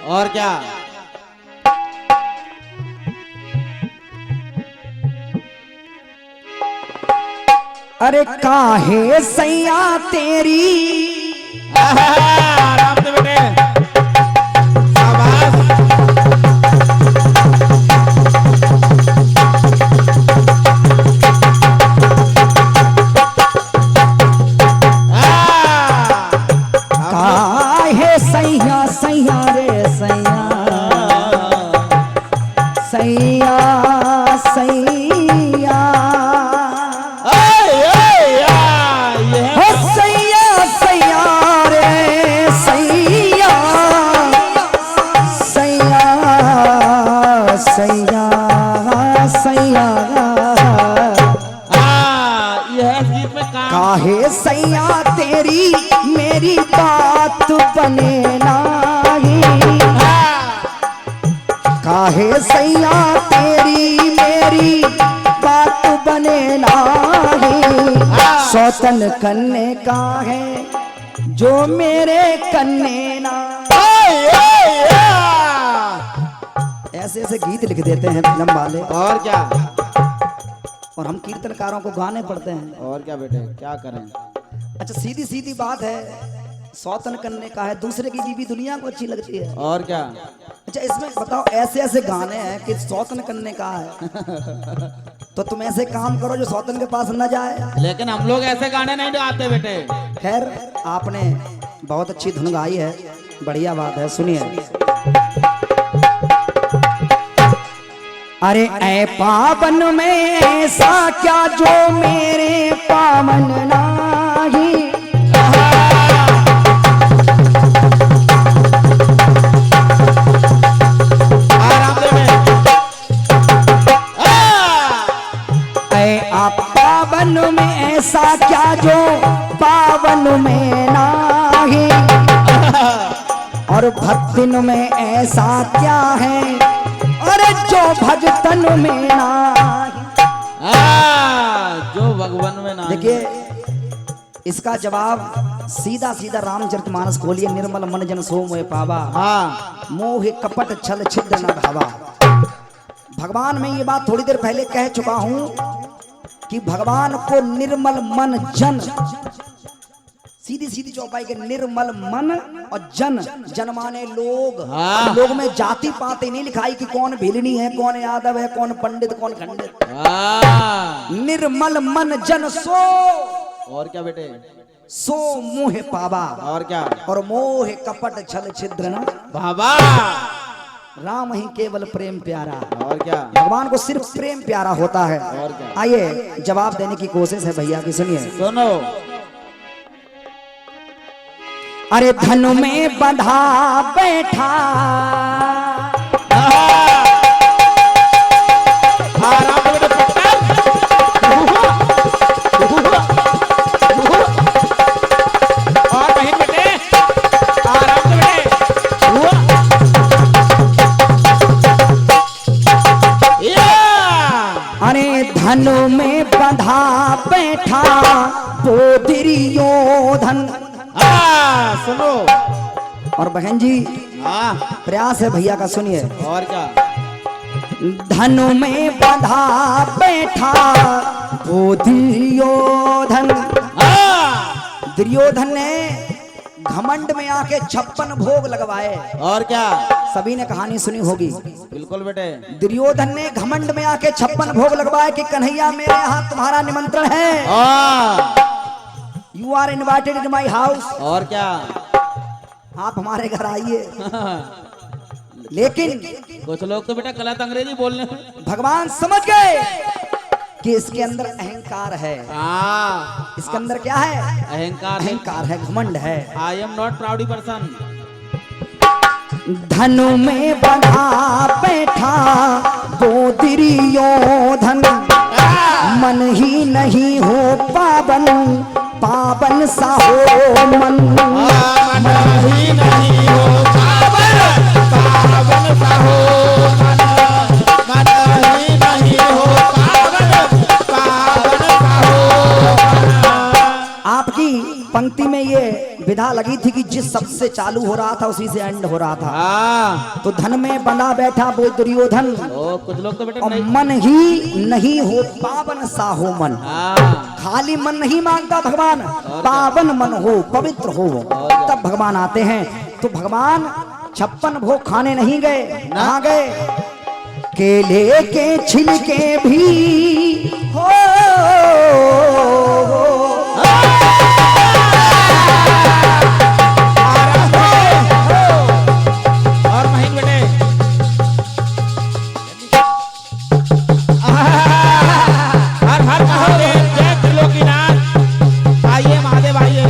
और क्या। अरे काहे सैया तेरी आराम से बेटे, शाबाश। काहे सैया सैया रे सैया सैया सैया हो सैया सैया रे सैया सैया सैया सैया यह गीत में काम। काहे सैया तेरी मेरी बात बने नाही, काहे सैया तेरी मेरी बात बने नाही। सौतन कन्ने का है जो मेरे कन्ने ना। ऐसे ऐसे गीत लिख देते हैं फिल्म वाले, और क्या। और हम कीर्तनकारों को गाने पड़ते हैं। और क्या बेटे, क्या करें। अच्छा सीधी सीधी बात है, सौतन करने का है, दूसरे की जीवी दुनिया को अच्छी लगती है। और क्या। अच्छा इसमें बताओ, ऐसे ऐसे गाने हैं कि सौतन करने का है तो तुम ऐसे काम करो जो सौतन के पास न जाए। लेकिन हम लोग ऐसे गाने नहीं गाते बेटे। खैर आपने बहुत अच्छी धुन गाई है, बढ़िया बात है, सुनिए। अरे ऐ पावन में ऐसा क्या जो मेरे पावन नाही। पावन में ऐसा क्या जो पावन में नाही, और भक्तिन में ऐसा क्या है अरे जो भजतन में नाही। जो भगवान में ना। देखिए इसका जवाब सीधा सीधा रामचरितमानस खोलिए। निर्मल मन जन सो मोह पावा, मोह कपट छल छिद्र न भावा। भगवान में ये बात थोड़ी देर पहले कह चुका हूं कि भगवान को निर्मल मन जन, सीधी सीधी चौपाई के निर्मल मन और जन, जन माने लोग। लोग में जाति पाति नहीं लिखाई कि कौन भिलनी है, कौन यादव है, कौन पंडित, कौन खंडित। निर्मल मन जन सो, और क्या बेटे, सो मोह पावा। और क्या। और मोह कपट छल छिद्र न बाबा। राम ही केवल प्रेम प्यारा। और क्या। भगवान को सिर्फ प्रेम प्यारा होता है। और क्या। आइए जवाब देने की कोशिश है भैया की, सुनिए। सुनो। अरे धन में बंधा बैठा, धन में बंधा बैठा वो दुर्योधन। सुनो। और बहन जी प्रयास है भैया का, सुनिए। और क्या। धन में बंधा बैठा वो दुर्योधन। दुर्योधन ने घमंड में आके 56 भोग लगवाए। और क्या। सभी ने कहानी सुनी होगी। बिल्कुल बेटे। दुर्योधन ने घमंड में आके 56 भोग लगवाए कि कन्हैया मेरे यहाँ तुम्हारा निमंत्रण है, you are invited in my house. और क्या। आप हमारे घर आइए। लेकिन कुछ लोग तो बेटा गलत अंग्रेजी बोलने। भगवान समझ गए कि इसके अंदर अहंकार है। इसके अंदर क्या है? अहंकार। अहंकार है, घमंड है। I am not प्राउडी person. धनु में बंधा बैठा वो दुर्योधन, मन ही नहीं हो पावन, पावन सा हो मन। मन ही नहीं हो पावन, पावन सा हो मन। मन ही नहीं हो पावन, पावन सा हो मन। आपकी पंक्ति में ये विधा लगे लगी थी कि जिस शब्द से चालू हो रहा था उसी से एंड हो रहा था। हाँ तो धन में बना बैठा वो दुर्योधन, ओ कुछ लोग तो बेटा और नहीं। मन ही नहीं हो पावन साहो मन। हाँ खाली मन नहीं मांगता भगवान, पावन मन हो, पवित्र हो, तब भगवान आते हैं। तो भगवान 56 भोग खाने नहीं गए, कहाँ गए? केले के छिलके भी हो, और महीन बेटे हर हर महादेव जय त्रिलोकीनाथ। आइए महादेव आइए।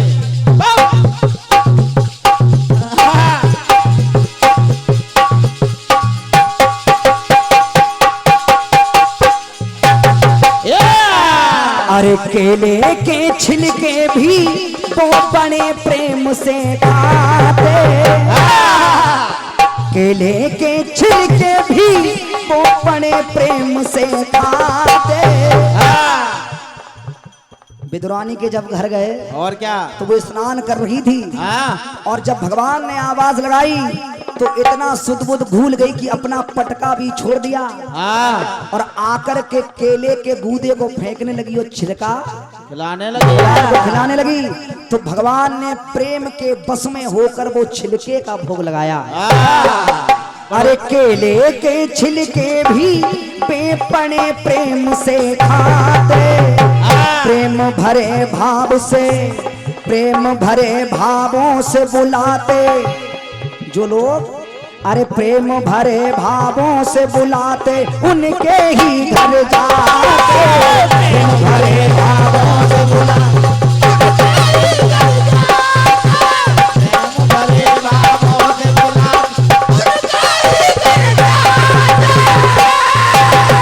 अरे केले के छिलके भी वो बड़े प्रेम से खाते, केले के छिलके भी वो बड़े प्रेम से खाते। विदुरानी के जब घर गए और क्या? तो वो स्नान कर रही थी, हाँ और जब भगवान ने आवाज लगाई तो इतना सुध बुध भूल गई कि अपना पटका भी छोड़ दिया, हाँ और आकर के केले के गूदे को फेंकने लगी और छिलका खिलाने लगे। को खिलाने लगी। तो भगवान ने प्रेम के बस में होकर वो छिलके का भोग लगाया। अरे केले के छिलके भी बेपने प्रेम से खाते, प्रेम भरे भाव से, प्रेम भरे भावों से बुलाते जो लोग, अरे प्रेम भरे भावों से बुलाते उनके ही घर जाते, प्रेम भरे भावों से बुलाते,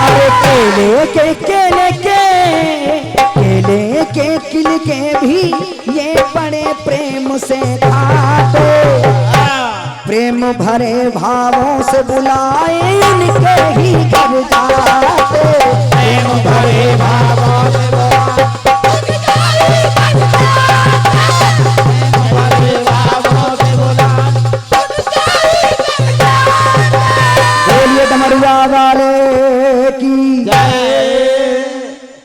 अरे केले के छिलके भी ये बड़े प्रेम से खाते, प्रेम भरे भावों से बुलाए इनके ही घर जाते, प्रेम भरे भावों से बोलिए डमरुआ वाले की जय।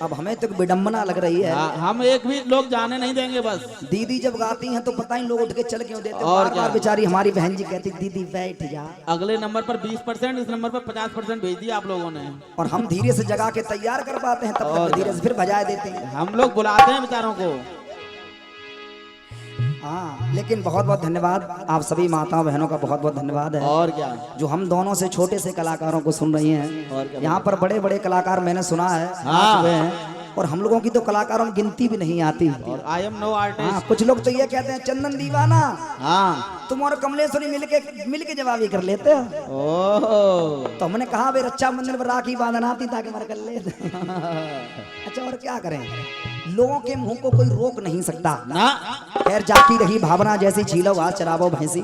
अब हमें तो विडंबना लग रही है। हम एक भी लोग जाने नहीं देंगे बस। दीदी जब गाती हैं तो पता ही लोग उठ के चल क्यों देते। और बार क्या? बार बेचारी हमारी बहन जी कहती दीदी बैठ जा, अगले नंबर पर 20%, इस नंबर पर 50% भेज दिया आप लोगों ने। और हम धीरे से जगा के तैयार कर पाते हैं, तब तक धीरे से फिर बजाए देते हैं। हम लोग बुलाते हैं बेचारों को। हाँ, लेकिन बहुत बहुत धन्यवाद आप सभी माताओं बहनों का, बहुत बहुत धन्यवाद है और क्या? जो हम दोनों से छोटे से कलाकारों को सुन रही हैं। और क्या? यहाँ पर बड़े बड़े कलाकार मैंने सुना है हाँ। हुए हैं, और हम लोगों की तो कलाकारों में गिनती भी नहीं आती। और आई एम नो हाँ, आर्टिस्ट। कुछ लोग तो ये कहते हैं चंदन दीवाना, हाँ तुम और कमलेश्वरी मिलके जवाब ही कर लेते हो। ओह तो हमने कहा भाई रक्षाबंधन पर राखी बांधना आती ताकि मर कर ले। अच्छा, और क्या करें, लोगों के मुंह को कोई रोक नहीं सकता ना। खैर, जाती रही भावना जैसी छीलो घास चरावो भैंसी।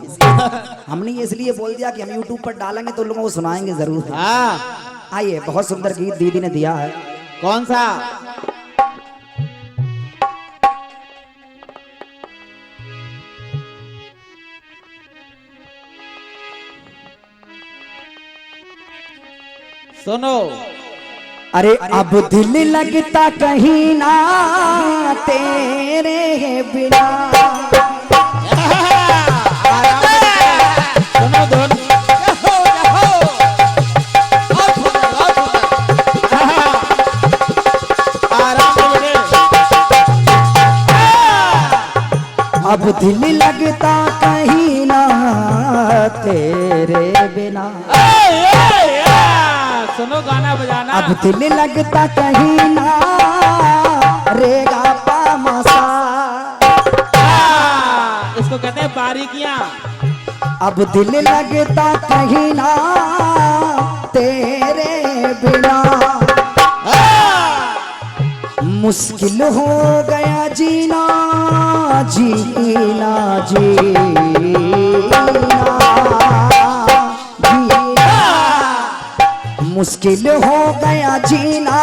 हमने ये इसलिए बोल दिया कि हम यूट्यूब पर डालेंगे तो लोगों को सुनाएंगे जरूर। हाँ आइए, बहुत सुंदर गीत दीदी ने दिया है। कौन सा? सुनो। अरे अब दिल लगता कहीं ना तेरे बिना, सुनो धुन। अब दिल लगता कहीं ना तेरे बिना, सुनो गाना बजाना। अब दिल लगता कहीं ना रेगा पामसा, इसको कहते हैं बारीकियां। अब दिल लगता कहीं ना तेरे बिना, मुश्किल हो गया जीना जीना जीना जीना, मुश्किल हो गया जीना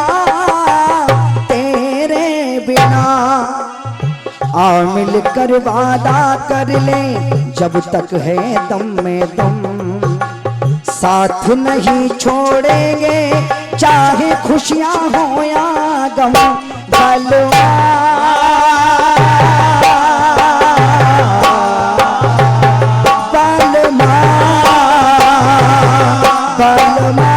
तेरे बिना। आ मिलकर वादा कर ले जब तक है दम में दम, साथ नहीं छोड़ेंगे चाहे खुशियां हो या गम। बलवा बलमा बलमा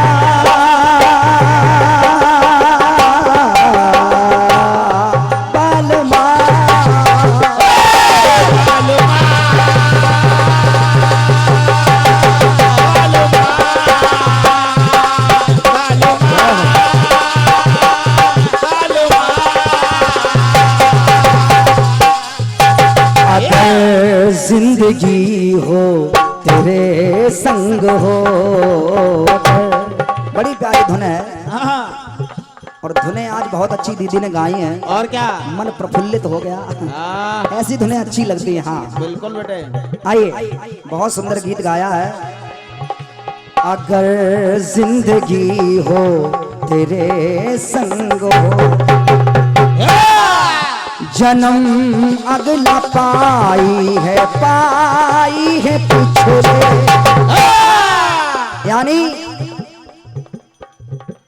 जिंदगी हो तेरे संग हो। बड़ी प्यारी धुन है हाँ, और धुनें आज बहुत अच्छी दीदी ने गाई हैं। और क्या। मन प्रफुल्लित हो गया। हाँ, ऐसी धुनें अच्छी लगती हैं। हाँ बिल्कुल बेटे। आइए, बहुत सुंदर गीत गाया है। अगर जिंदगी हो तेरे संग हो, जन्म अगला पाई है पिछले। यानी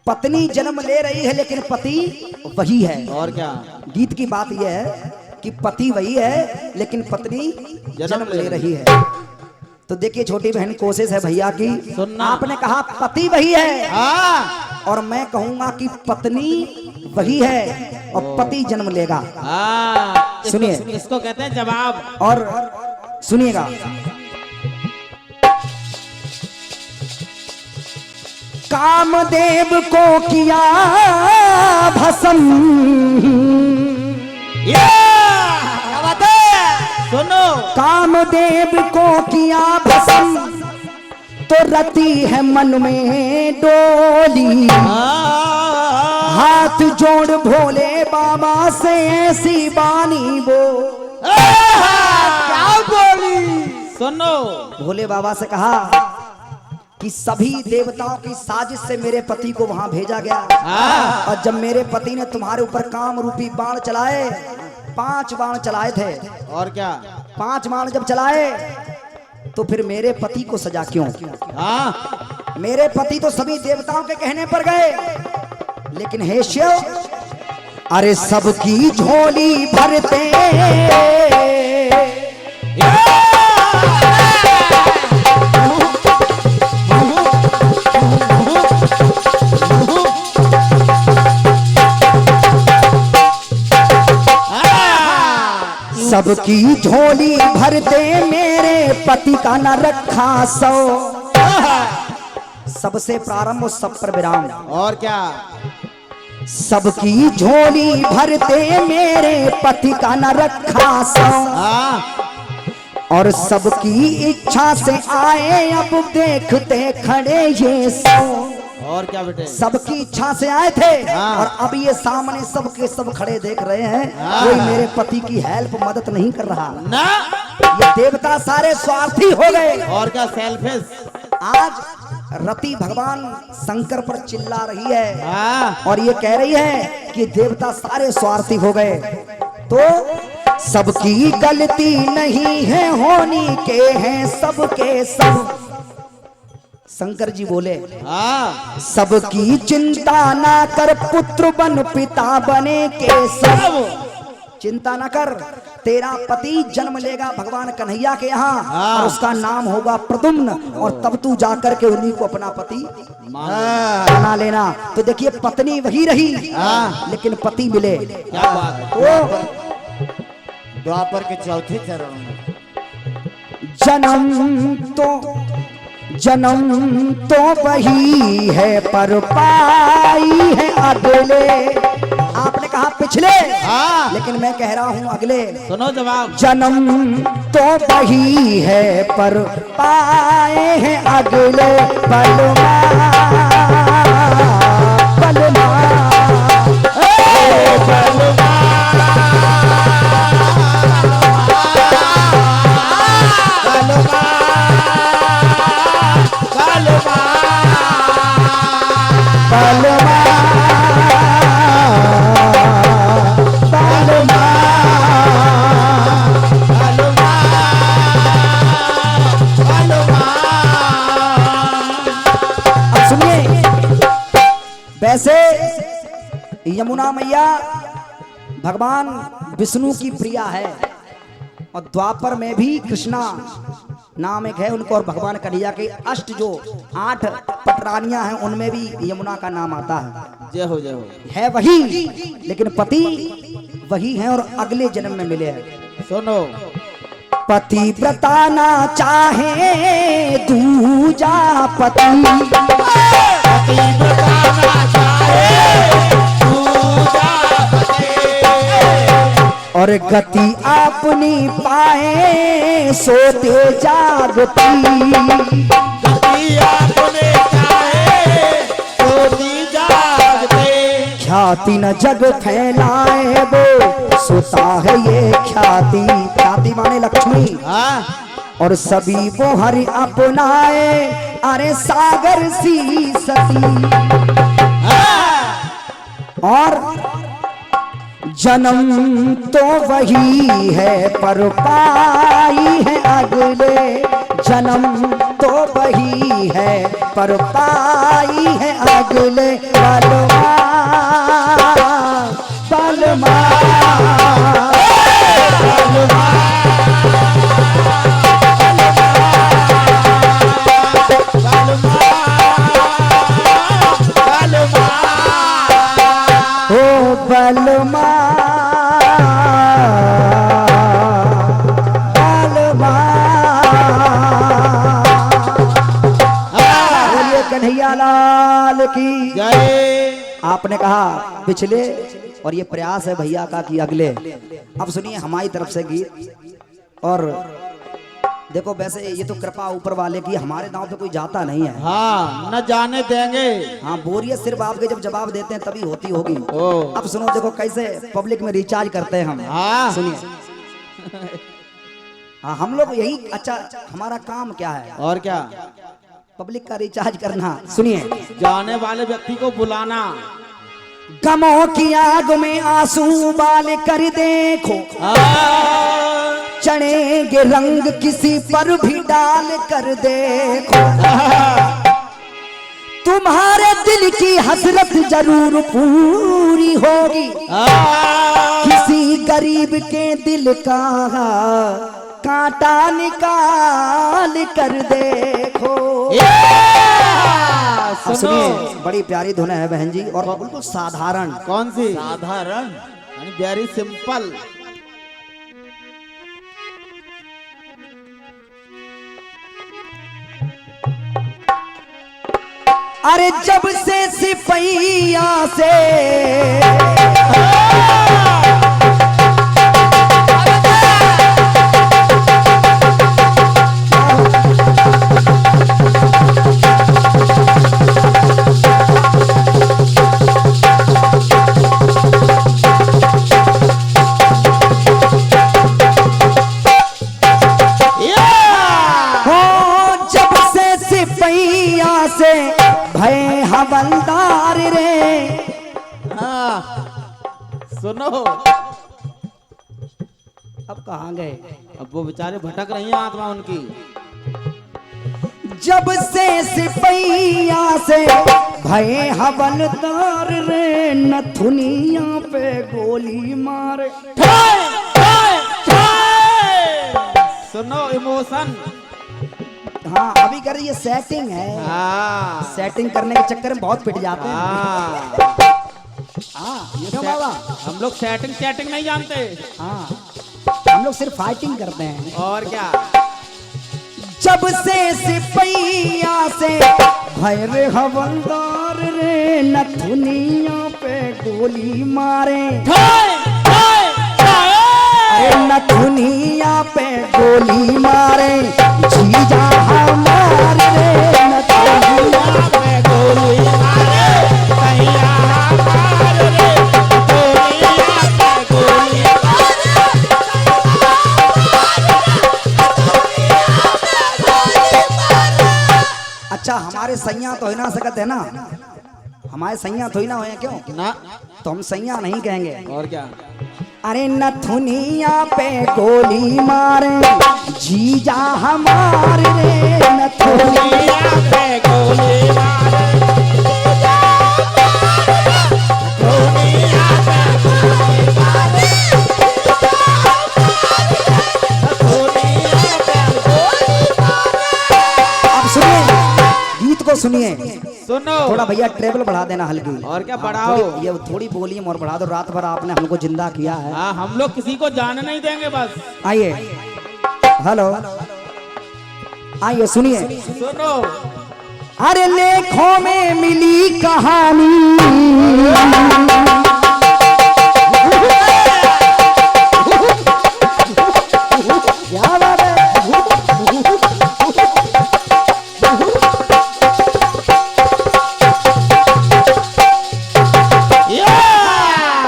पत्नी जन्म ले रही है लेकिन पति वही है। और क्या। गीत की बात यह है कि पति वही है लेकिन पत्नी जन्म ले रही है। तो देखिए छोटी बहन कोशिश है भैया की, सुनना। आपने कहा पति वही है हाँ, और मैं कहूंगा कि पत्नी वही है और पति जन्म लेगा। हाँ, सुनिए। इसको कहते हैं जवाब। और सुनिएगा, कामदेव को किया भस्म। क्या बात है? सुनो। कामदेव को किया भस्म तो रती है मन में डोली। हाथ जोड़ भोले बाबा से ऐसी बानी वो क्या बोली। सुनो। भोले बाबा से कहा कि सभी देवताओं की साजिश से मेरे पति को वहां भेजा गया, और जब मेरे पति ने तुम्हारे ऊपर काम रूपी बाण चलाए, 5 बाण चलाए थे, और क्या। 5 बाण जब चलाए तो फिर मेरे पति को सजा क्यों? हाँ, मेरे पति तो सभी देवताओं के कहने पर गए, लेकिन हे शिव, अरे सबकी झोली भरते सबकी झोली भरते मेरे पति का न रखा सो। सबसे प्रारंभ सब पर विराम। और क्या। सबकी झोली भरते मेरे पति का न रखा सो। हाँ, और सबकी इच्छा से आए अब देखते खड़े ये सो। और क्या बेटे। सबकी इच्छा से आए थे हाँ। और अब ये सामने सबके सब खड़े देख रहे हैं। कोई मेरे पति की हेल्प मदद नहीं कर रहा ना। ये देवता सारे स्वार्थी हो गए। और क्या, सेल्फिश। आज रति भगवान शंकर पर चिल्ला रही है हाँ, और ये कह रही है कि देवता सारे स्वार्थी हो गए। तो सबकी गलती नहीं है, होनी के हैं सबके सब। शंकर जी बोले, हाँ, सबकी चिंता ना कर, पुत्र बन पिता बने के सब। चिंता ना कर, तेरा पति जन्म लेगा भगवान कन्हैया के यहाँ, और उसका नाम होगा प्रद्युम्न, और तब तू जाकर के उन्हीं को अपना पति बना लेना। तो देखिए पत्नी वही रही लेकिन पति मिले। क्या बात है। तो द्वापर के चौथे चरण में जन्म तो वही है पर पाई है अगले। आपने कहा पिछले, हाँ, लेकिन मैं कह रहा हूं अगले। सुनो जवाब। जन्म तो वही है पर पाए हैं अगले। बलमा बलमा बलमा बलमा जैसे यमुना मैया भगवान विष्णु की प्रिया है और द्वापर में भी कृष्णा नाम एक है उनको, और भगवान कन्हैया के अष्ट जो 8 पटरानियां हैं उनमें भी यमुना का नाम आता है। जय हो जय हो। है वही, लेकिन पति वही है और अगले जन्म में मिले हैं। सुनो, पतिव्रता ना चाहे दूजा पति, पतिव्रता ना चाहे दूजा पति, और गति अपनी पाए सोते जागती, गति अपने चाहे सोती जागते, ख्याति न जग फैलाए वो सोता है ये ख्याति। ख्याति माने लक्ष्मी, हाँ और सभी वो हरि अपनाए अरे सागर सी सती। और जन्म तो वही है पर पाई है अगले, जन्म तो वही है पर पाई है अगले। बलमा बलमा बलमा बलमा, बोलिए कन्हैया लाल की जय। आपने कहा पिछले और ये प्रयास है भैया का कि अगले। अब सुनिए हमारी तरफ से गीत। और देखो वैसे ये तो कृपा ऊपर वाले की, हमारे गांव पे कोई जाता नहीं है। हाँ न जाने देंगे। हाँ, बोरियत सिर्फ आपके जब जवाब देते हैं तभी होती होगी। ओ। अब सुनो, देखो कैसे पब्लिक में रिचार्ज करते हैं हम। हाँ सुनिए, हाँ हम लोग यही, अच्छा हमारा काम क्या है? और क्या? पब्लिक का रिचार्ज करना। सुनिए, जाने वाले व्यक्ति को बुलाना। गमों की आग में आंसू बाल कर देखो, चढ़ेंगे रंग किसी पर भी डाल कर देखो, तुम्हारे दिल की हसरत जरूर पूरी होगी, किसी गरीब के दिल का कांटा निकाल कर देखो। अब सुनिए, बड़ी प्यारी धुन है बहन जी, और बिल्कुल साधारण। कौन सी? साधारण यानी वेरी सिंपल। अरे जब से सिपहिया से से भय हवलदार रे। हाँ सुनो, अब कहाँ गए? अब वो बेचारे भटक रही हैं आत्मा उनकी। जब से सिपहिया से भय हवलदार रे, नथुनिया पे गोली मारे। सुनो, इमोशन। हाँ अभी कर रही है, सेटिंग है। हाँ सेटिंग करने के चक्कर में बहुत पिट जाते हैं। ये क्यों बाबा? हम लोग सेटिंग नहीं जानते। हाँ हम लोग सिर्फ फाइटिंग करते हैं। और क्या? जब से सिपहिया से भय रे हवलदार रे, नथुनिया पे गोली मारे। नथुनिया पे गोली मारे, जीजा हमारे रे। नथुनिया पे गोली मारे, भैया हमारे रे। नथुनिया पे गोली मारे, अच्छा हमारे सैया तो ही ना सकते है ना, हमारे सैया थोड़ी ना हुए क्यों ना, तो हम सैया नहीं कहेंगे। और क्या? अरे नथुनिया पे गोली मारे, जीजा हमारे रे। नथुनिया पे गोली मारे, जीजा हमारे। को सुनिए, सुनो थोड़ा भैया ट्रेबल बढ़ा देना हल्की। और क्या हाँ, बढ़ाओ। ये थोड़ी वॉल्यूम और बढ़ा दो, रात भर आपने हमको जिंदा किया है। हाँ, हम लोग किसी को जाने नहीं देंगे बस। आइए, हेलो, आइए सुनिए। सुनो अरे लेखों में मिली कहानी, क्या बात है।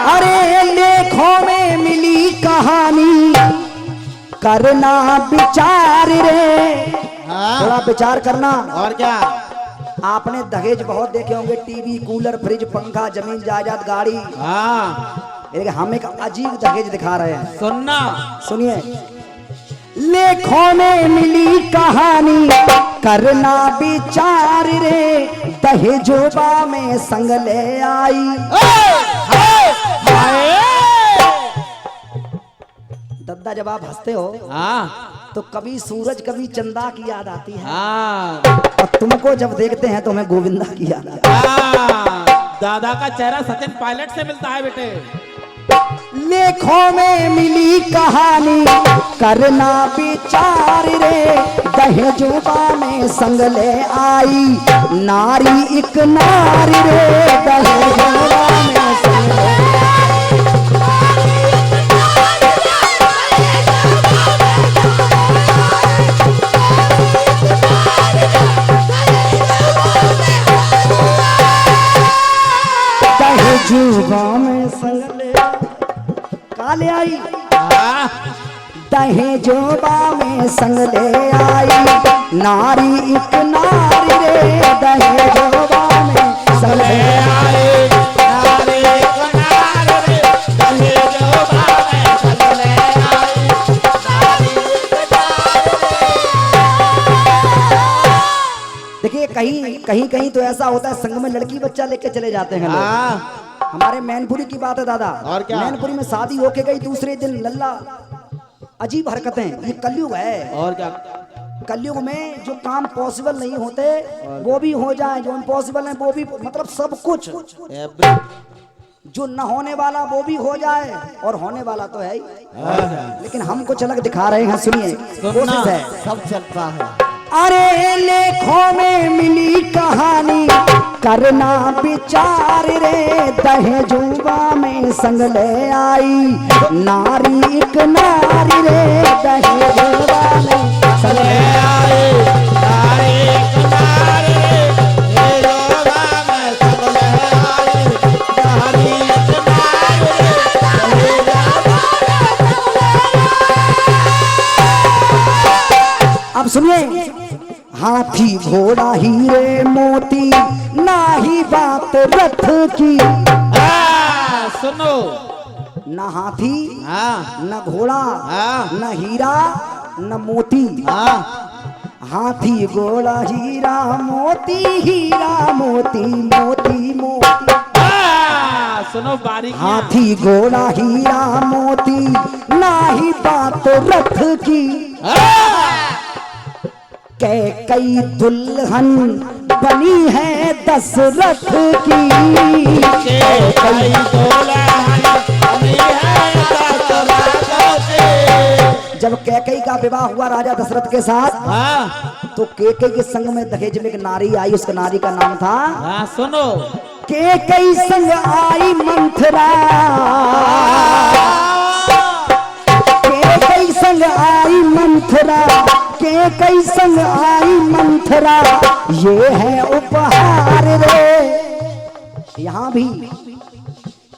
अरे लेखों में मिली कहानी, करना विचार रे, थोड़ा विचार करना। और क्या। आपने दहेज बहुत देखे होंगे, टीवी, कूलर, फ्रिज, पंखा, जमीन जायदाद, गाड़ी। हाँ, लेकिन हम एक अजीब दहेज दिखा रहे हैं, सुनना। सुनिए। लेखों में मिली कहानी, करना विचार रे, दहेजोबा में संग ले आई। दद्दा, जब आप हंसते हो हाँ तो कभी सूरज कभी चंदा की याद आती है, हाँ और तुमको जब देखते हैं तो हमें गोविंदा की याद आती हाँ, दादा का चेहरा सचिन पायलट से मिलता है बेटे। है। लेखों में मिली कहानी, करना विचार रे, दहेजोबा में संग ले आई। नारी एक नारी रे, दहेजोबा में संग ले आई। दहेजोबा में संग ले काले आई, दहेजोबा में संग ले आई। नारी एक नारी रे, दहेजोबा में संग ले आई। देखिए, कहीं कहीं तो ऐसा होता है, संग में लड़की बच्चा लेके चले जाते हैं लोग। हमारे मैनपुरी की बात है दादा। और क्या? मैनपुरी में शादी होके गई, दूसरे दिन लल्ला, अजीब हरकतें। ये कलयुग है, और क्या। कलयुग में जो काम पॉसिबल नहीं होते वो भी हो जाए, जो इम्पॉसिबल है वो भी, मतलब सब कुछ। जो न होने वाला वो भी हो जाए, और होने वाला तो है ही। लेकिन हम कुछ अलग दिखा रहे हैं, सुनिए, कोशिश है। सब चलता है। अरे लेखों में मिली कहानी, करना विचार रे, दहेजोबा में संग ले आई। नारी एक नारी रे, दहेजोबा में संग ले आई। अब सुनिए, हाथी घोड़ा हीरे मोती, नाही बात रथ की। सुनो। न हाथी, हाँ न घोड़ा, हाँ। न हीरा, न मोती। हाथी घोड़ा हीरा मोती, हीरा मोती, मोती मोती। सुनो बारीक। हाथी घोड़ा हीरा मोती, नाही बात रथ की। कई दुल्हन बनी है दशरथ की। कई जब कैकई का विवाह हुआ राजा दशरथ के साथ, तो कैकई के संग में दहेज में एक नारी आई, उसका नारी का नाम था। सुनो। कैकई संग आई मंथरा, कैकई संग आई मंथरा, कैकई संग आई मंथरा, ये है उपहार रे। यहाँ भी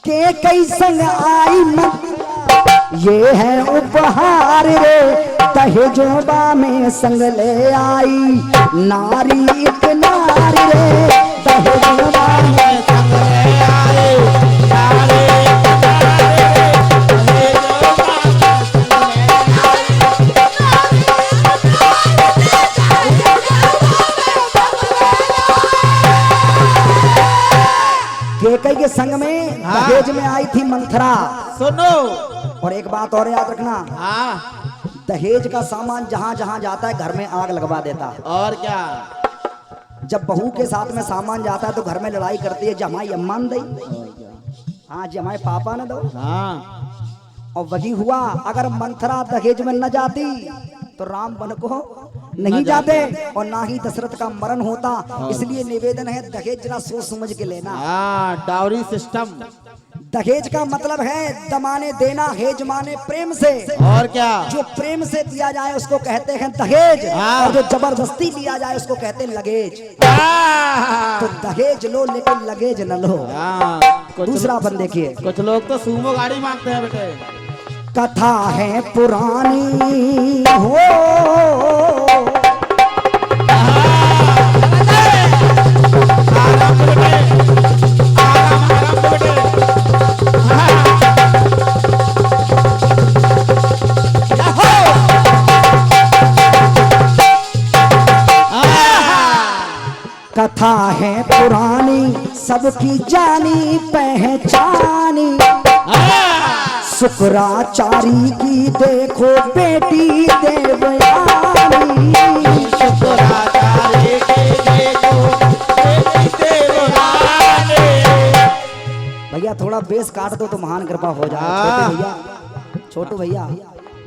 कैकई संग आई मंथरा, ये है उपहार रे, दहेजोबा में संग ले आई। नारी एक नारी रे, दहेजोबा में संग ले आई। नारी एक नारी रे, दहेजोबा में संग ले आई। कैकई के संग में दहेज में आई थी मंथरा। सुनो। और एक बात और याद रखना, दहेज का सामान जहां जहां जाता है घर में आग लगवा देता है। और क्या। जब बहू के साथ में सामान जाता है तो घर में लड़ाई करती है, जमाई अम्मा न दई, हाँ जमाई पापा न दो। हाँ और वही हुआ, अगर मंथरा दहेज में न जाती तो राम वन को नहीं जाते और ना ही दशरथ का मरण होता। इसलिए निवेदन है, दहेज जरा सोच समझ के लेना। हाँ, डाउरी सिस्टम। दहेज का मतलब है दमाने देना, हेज माने प्रेम से। और क्या, जो प्रेम से दिया जाए उसको कहते हैं दहेज, हाँ। और जो जबरदस्ती दिया जाए उसको कहते हैं लगेज। हाँ। तो दहेज लो लेकिन लगेज न लो। हाँ, दूसरा अपन देखिए, कुछ लोग तो सूमो गाड़ी मांगते हैं बेटे। कथा है पुरानी हो, कथा है पुरानी सबकी जानी पहचानी, शुक्राचारी की देखो बेटी देवयानी। शुक्राचारी की देखो बेटी देवयानी। भैया थोड़ा बेस काट दो तो महान कृपा हो जाए। छोटू भैया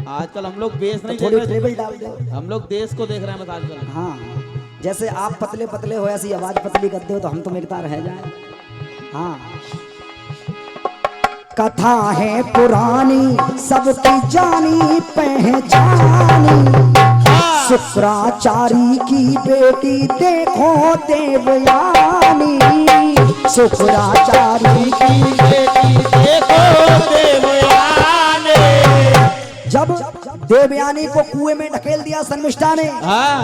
आजकल हम लोग बेस नहीं थोड़ी देख रहे, टेबल डाल दो। हम लोग देश को देख रहे हैं बस आजकल। हाँ, जैसे आप पतले पतले हो ऐसी आवाज पतली करते हो तो हम तो मिलता रह जाए। हाँ, कथा है पुरानी सबकी जानी पहचानी, शुक्राचारी की बेटी देखो देवयानी। शुक्राचारी की बेटी देखो देवयानी। जब देवयानी को कुएं में ढकेल दिया शर्मिष्ठा ने, हाँ,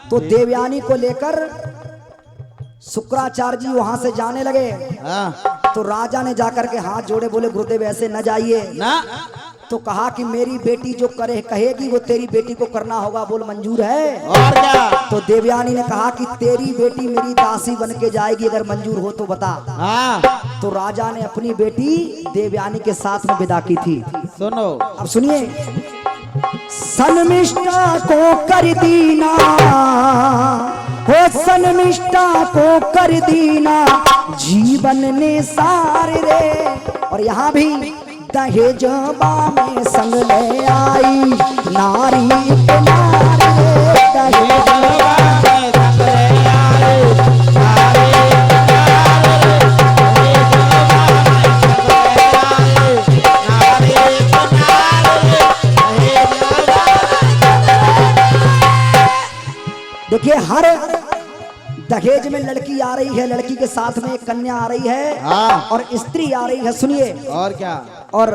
तो देवयानी को लेकर शुक्राचार्य जी वहां से जाने लगे। हाँ, तो राजा ने जाकर के हाथ जोड़े, बोले गुरुदेव ऐसे न जाइए ना। तो कहा कि मेरी बेटी जो करे कहेगी वो तेरी बेटी को करना होगा, बोल मंजूर है। और क्या, तो देवयानी ने कहा कि तेरी बेटी मेरी दासी बन के जाएगी, अगर मंजूर हो तो बता। हाँ, तो राजा ने अपनी बेटी देवयानी के साथ में विदा की थी। सुनो, अब सुनिए, शर्मिष्ठा को कर दीना हो, शर्मिष्ठा को कर दीना जीवन ने सार रे। और यहाँ भी दहेज में संग ले आई नारी पे नारी रे। दहेज में संग ले आई नारी देखिए, हर दहेज में लड़की आ रही है, लड़की के साथ में एक कन्या आ रही है, हाँ। और स्त्री आ रही है। सुनिए, और क्या, और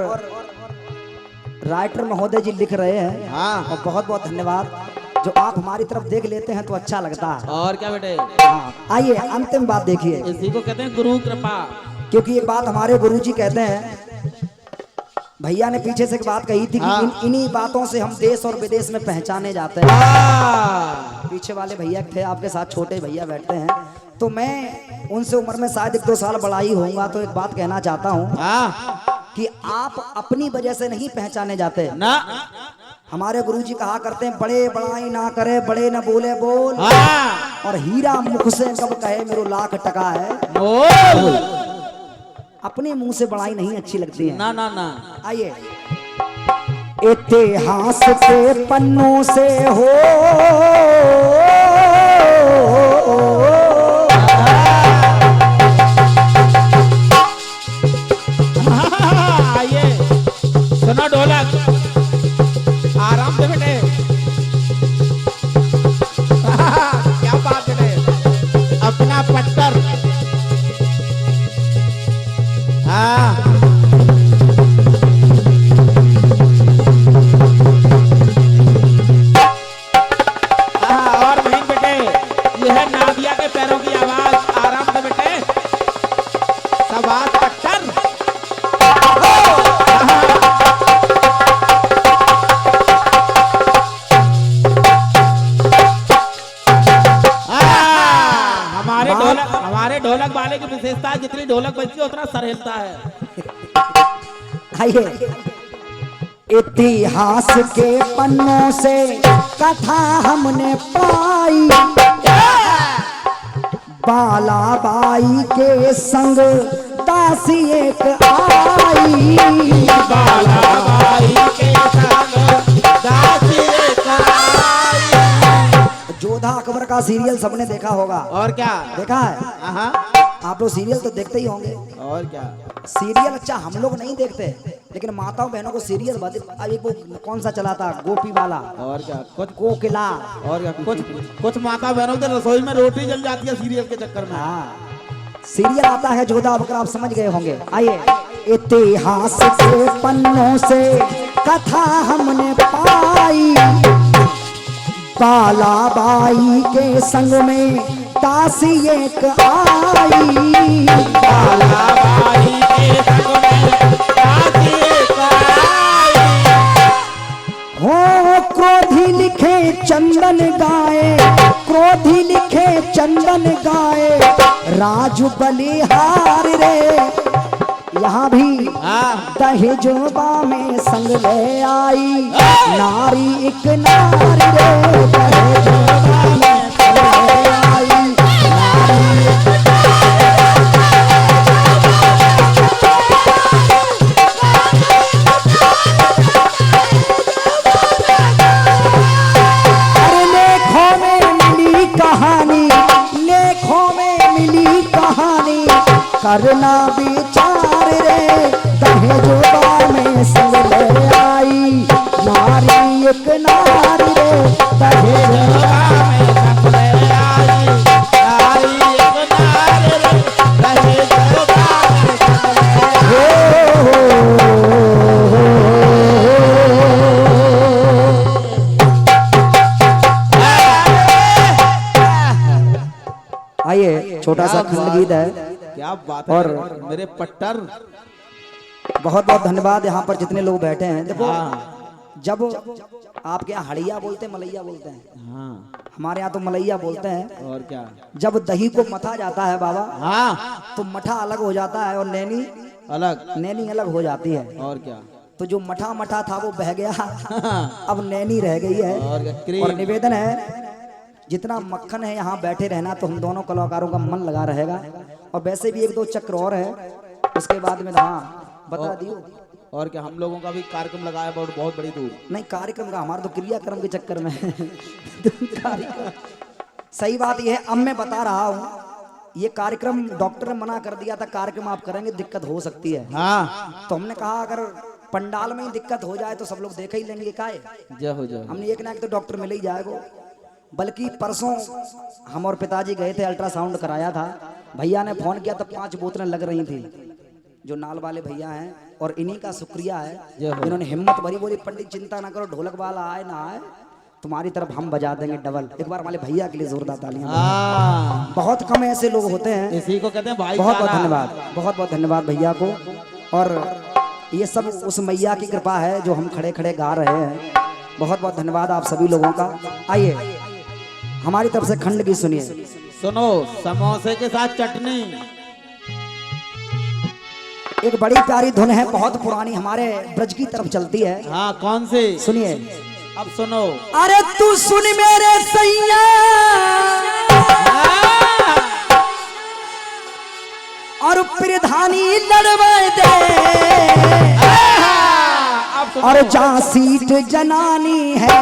राइटर महोदय जी लिख रहे हैं, हाँ। और बहुत बहुत धन्यवाद। जो आप हमारी तरफ देख लेते हैं तो अच्छा लगता है। और क्या बेटे, हाँ, आइए अंतिम बात देखिए, इसी को कहते हैं गुरु कृपा। क्योंकि ये बात हमारे गुरुजी कहते हैं। भैया ने पीछे से एक बात कही थी कि इन्हीं बातों से हम देश और विदेश में पहचाने जाते हैं। पीछे वाले भैया थे आपके साथ, छोटे भैया बैठते हैं, तो मैं उनसे उम्र में शायद 1-2 साल बड़ा ही होऊंगा। तो एक बात कहना चाहता हूँ कि आप अपनी वजह से नहीं पहचाने जाते ना। हमारे गुरुजी कहा करते हैं, बड़े बड़ाई ना करे, बड़े न बोले बोल, और हीरा मुख से कब कहे मेरो लाख टका है। अपने मुंह से बड़ाई नहीं अच्छी लगती है। ना ना ना। आइए, इतिहास के पन्नों से हो आइए, सुनो ढोलक, आराम से बेटे। क्या बात है, अपना पत्थर। हाँ, और नहीं बेटे, यह है नादिया के पैरों की आवाज। आराम से बेटे, सवाज पत्थर। हमारे ढोलक वाले की विशेषता है, जितनी ढोलक बजती है उतना सर हिलता है। आइए, इतिहास के पन्नों से कथा हमने पाई, बाला बाई के संग दासी एक आई। बाला बाई के संग दासी एक आई। जोधा अकबर का सीरियल सबने देखा होगा। और क्या देखा है? हाँ आप लोग सीरियल तो देखते ही होंगे। और क्या सीरियल अच्छा हम लोग नहीं देखते, लेकिन माताओं बहनों को सीरियल एक वो कौन सा चला था, गोपी वाला और क्या कुछ कोकिला। और क्या कुछ माता बहनों के रसोई में रोटी जल जाती है सीरियल के चक्कर में। हाँ, सीरियल आता है जोधा अकबर, आप समझ गए होंगे। आइए, इतिहास के पन्नों से कथा हमने पाई, बाला बाई के संग में दासी एक आई। बाला बाई के संग में दासी एक आई। हो क्रोधी लिखे चंदन गाए, क्रोधी लिखे चंदन गाए, राजू बलिहार रे। यहाँ भी दहेजोबा में संग ले आई, नारी एक नारी रे। दहेजोबा में संग ले आई, नारी एक अरे लेखों में मिली कहानी, लेखों में मिली कहानी, करना विचार रे। दहेजोबा में संग ले आई, नारी एक नारी रे। दहेजोबा में संग ले आई, नारी एक नारी रे। दहेजोबा में संग ले आई। आइए, छोटा सा खंड गीत है। क्या बात है। और मेरे पट्टर बहुत बहुत धन्यवाद यहाँ पर जितने लोग बैठे हैं। देखो, हाँ जब आपके यहाँ हड़िया बोलते हैं, मलैया बोलते हैं, हाँ हमारे यहाँ तो मलैया बोलते हैं। और क्या जब दही को मथा जाता है बाबा, हाँ तो मठा अलग हो जाता है और अलग नैनी अलग हो जाती है। और क्या तो जो मठा मठा था वो बह गया, अब नैनी रह गई है। और क्या क्रीम। और निवेदन है, जितना मक्खन है यहाँ बैठे रहना, तो हम दोनों कलाकारों का मन लगा रहेगा। और वैसे भी एक दो चक्र और है, उसके बाद में हाँ बता दियो। और क्या हम लोगों का भी कार्यक्रम लगाया बहुत बड़ी दूर। नहीं, कार्यक्रम का हमारा तो क्रियाक्रम के चक्कर में कार्यक्रम। सही बात यह है, अब मैं बता रहा हूँ, ये कार्यक्रम डॉक्टर ने मना कर दिया था, कार्यक्रम आप करेंगे दिक्कत हो सकती है। हाँ तो हमने कहा अगर पंडाल में ही दिक्कत हो जाए तो सब लोग देख ही लेंगे काहे। जय हो जय। हमने एक ना एक तो डॉक्टर मिल ही जाएगा। बल्कि परसों हम और पिताजी गए थे, अल्ट्रासाउंड कराया था। भैया ने फोन किया तो 5 बोतलें लग रही थी, जो नाल वाले भैया हैं। और इन्हीं का शुक्रिया है जिन्होंने हिम्मत भरी, बोली पंडित चिंता ना करो, ढोलक वाला आए ना आए तुम्हारी तरफ हम बजा देंगे डबल। एक बार हमारे भैया के लिए जोरदार तालियां। बहुत कम ऐसे लोग होते हैं, इसी को कहते हैं भाई। बहुत बहुत धन्यवाद, बहुत बहुत धन्यवाद भैया को। और ये सब उस मैया की कृपा है जो हम खड़े खड़े गा रहे हैं। बहुत बहुत धन्यवाद आप सभी लोगों का। आइए, हमारी तरफ से खंड की सुनिए। सुनो, समोसे के साथ चटनी। एक बड़ी प्यारी धुन है, बहुत पुरानी, हमारे ब्रज की तरफ चलती है। हाँ कौन सी? सुनिए। अब सुनो। अरे तू सुन मेरे सैया, और प्रधानी लड़वाए दे, और जा सीट जनानी है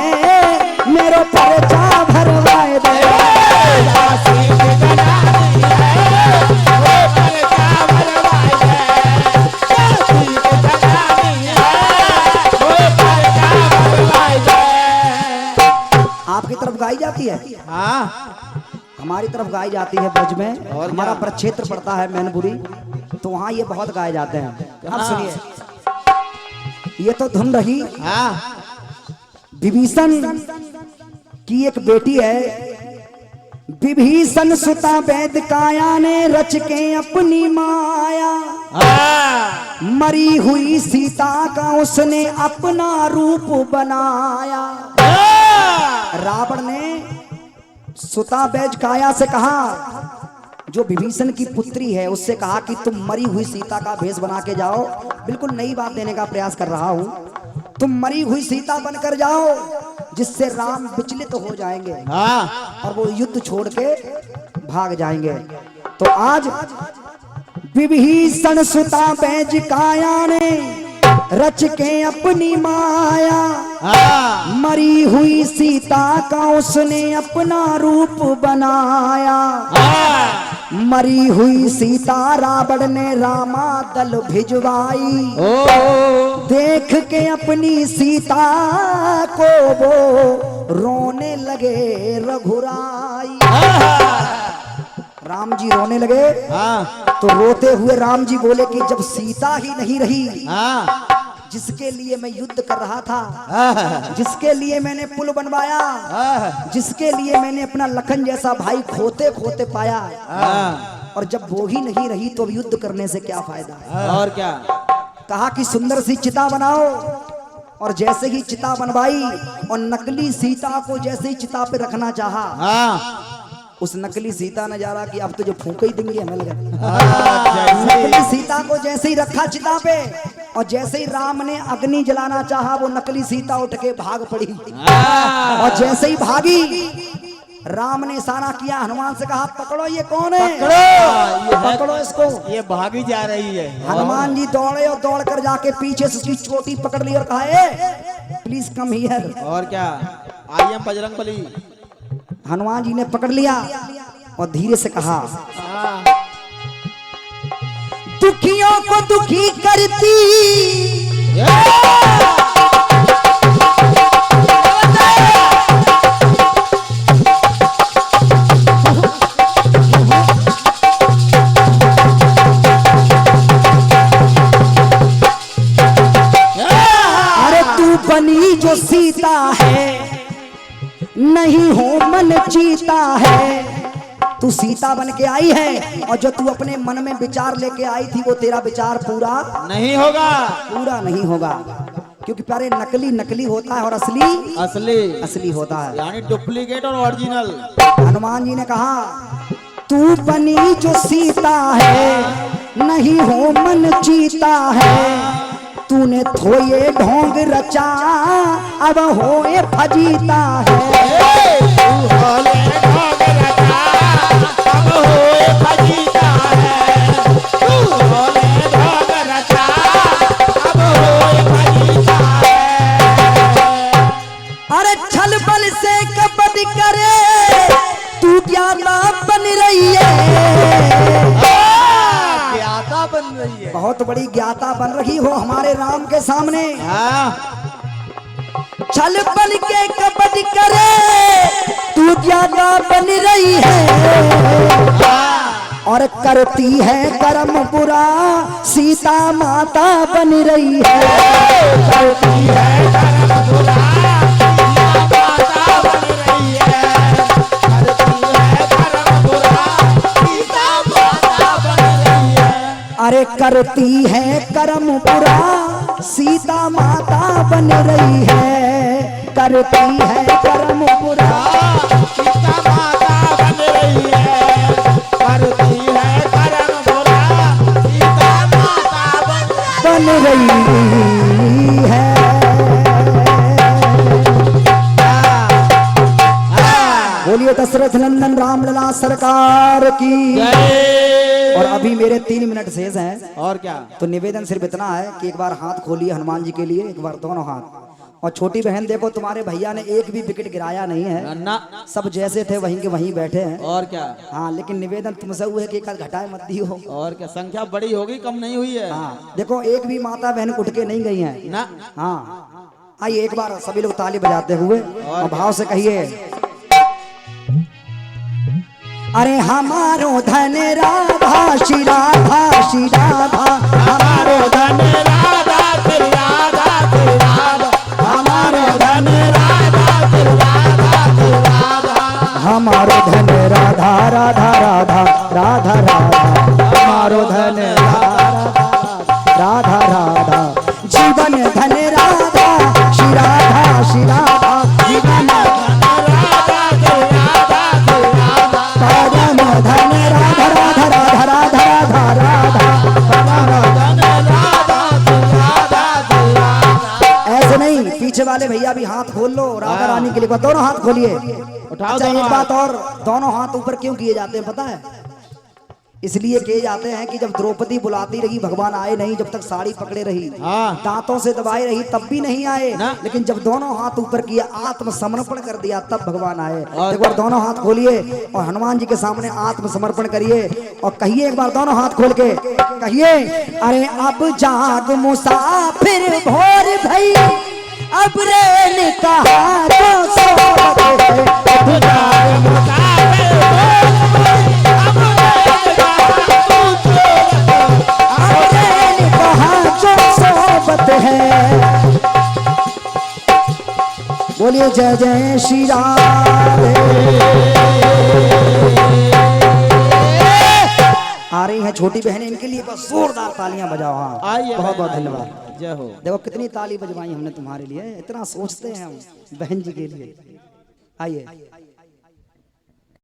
मेरे पर्चा भरवाए दे। आपकी तरफ गाई जाती है? हाँ हमारी तरफ गाई जाती है ब्रज में। और हमारा क्या? प्रक्षेत्र पड़ता है मैनपुरी, तो वहाँ ये बहुत गाए जाते हैं। अब सुनिए, ये तो धुन रही। हाँ विभीषण की एक बेटी है, विभीषण सुता वैद काया ने रच के अपनी माया, मरी हुई सीता का उसने अपना रूप बनाया। रावण ने सुता वैद काया से कहा, जो विभीषण की पुत्री है उससे कहा कि तुम मरी हुई सीता का भेष बना के जाओ। बिल्कुल नई बात देने का प्रयास कर रहा हूं, तुम मरी हुई सीता बनकर जाओ, जिससे राम विचलित हो जाएंगे हाँ और वो युद्ध छोड़ के भाग जाएंगे। तो आज विभीषण सुता बैज काया ने रच के अपनी माया, मरी हुई सीता का उसने अपना रूप बनाया। मरी हुई सीता रावण ने रामा दल भिजवाई, देख के अपनी सीता को वो रोने लगे रघुराई। राम जी रोने लगे। तो रोते हुए राम जी बोले कि जब सीता ही नहीं रही, जिसके लिए मैं युद्ध कर रहा था, जिसके लिए मैंने पुल बनवाया, जिसके लिए मैंने अपना लखन जैसा भाई खोते खोते पाया, और जब वो ही नहीं रही तो अब युद्ध करने से क्या फायदा। और क्या कहा कि सुंदर सी चिता बनाओ, और जैसे ही चिता बनवाई और नकली सीता को जैसे ही चिता पे रखना चाहा, उस नकली सीता ने जा रहा कि अब तो जो फूंक ही देंगे हमें लगा। नकली सीता को जैसे ही रखा चिता पे, और जैसे ही राम ने अग्नि जलाना चाहा, वो नकली सीता उठ के भाग पड़ी। और जैसे ही भागी, राम ने इशारा किया, हनुमान से कहा पकड़ो ये कौन है, पकड़ो इसको, ये भागी जा रही है। हनुमान जी दौड़े और दौड़ कर जाके पीछे से उसकी चोटी पकड़ ली और कहा ए प्लीज कम हियर। और क्या, आई एम बजरंगबली। हनुमान जी ने पकड़ लिया और धीरे से कहा, दुखियों को दुखी करती अरे तू बनी जो सीता है, नहीं हो मन चीता है। तू सीता बन के आई है, और जो तू अपने मन में विचार लेके आई थी वो तेरा विचार पूरा नहीं होगा, पूरा नहीं होगा। क्योंकि प्यारे नकली नकली होता है और असली असली असली होता है, यानी डुप्लीकेट और ओरिजिनल। हनुमान जी ने कहा तू बनी जो सीता है, नहीं हो मन चीता है। तूने थोये ढोंग रचा, अब होए फजीता है। अरे छल बल से कपट करे, तू ज्ञाता बन रही है। ज्ञाता बन रही है, बहुत बड़ी ज्ञाता बन रही हो हमारे राम के सामने। छल बल के कपट करे, तू ज्ञाता बन रही है। और करती है कर्म बुरा, सीता माता बन रही है। करती है कर्म बुरा, अरे करती है कर्म बुरा, सीता माता बन रही है। करती है कर्म बुरा, सीता माता बन रही है। करती है कर्म बुरा, सीता माता बन रही है। बोलिए दशरथ नंदन रामलला सरकार की। और अभी मेरे 3 मिनट शेष हैं। और क्या, तो निवेदन सिर्फ इतना है कि एक बार हाथ खोलिए हनुमान जी के लिए, एक बार दोनों हाथ। और छोटी बहन देखो, तुम्हारे भैया ने एक भी विकेट गिराया नहीं है, ना सब जैसे थे वहीं के वहीं बैठे हैं। और क्या, हाँ, लेकिन निवेदन तुमसे हुआ है कि कल घटाए मत दियो। और क्या, संख्या बड़ी होगी, कम नहीं हुई है। हाँ देखो, एक भी माता बहन उठ के नहीं गई हैं ना। हाँ, आइए एक बार सभी लोग ताली बजाते हुए और भाव से कहिए, अरे हमारो धन राधा श्री राधा श्री राधा, हमारो धन राधा श्री राधा श्री राधा, हमारो धन राधा श्री राधा श्री राधा, हमारो धन राधा राधा राधा राधा राधा, हमारो धन राधा राधा, जीवन धन राधा श्री राधा श्री राधा, जीवन धन राधा राधा राधा राधा राधा राधा। ऐसे नहीं, पीछे वाले भैया भी हाथ खोल लो राधा रानी के लिए, दोनों हाथ खोलिए। उठाओ अच्छा, दोनों एक बात और, दोनों हाथ ऊपर क्यों किए जाते हैं पता है? इसलिए कहे जाते हैं कि जब द्रौपदी बुलाती रही भगवान आए नहीं, जब तक साड़ी पकड़े रही, दांतों से दबाई रही तब भी नहीं आए, लेकिन जब दोनों हाथ ऊपर किया आत्मसमर्पण कर दिया तब भगवान आए। एक बार दोनों हाथ खोलिए और हनुमान जी के सामने आत्मसमर्पण करिए और कहिए एक बार दोनों हाथ खोल के कहिए, अरे अब जाग मुसाफिर भोर भई, अब रेल कहा तो सोवत है, अब जाग मुसाफिर है। बोलिए जय जय श्री राम। आ रही हैं छोटी बहनें, इनके लिए बस जोरदार तालियां बजाओ। हाँ आइए, बहुत बहुत धन्यवाद। जय हो। देखो कितनी ताली बजवाई हमने तुम्हारे लिए, इतना सोचते हैं हम बहन जी के लिए। आइए।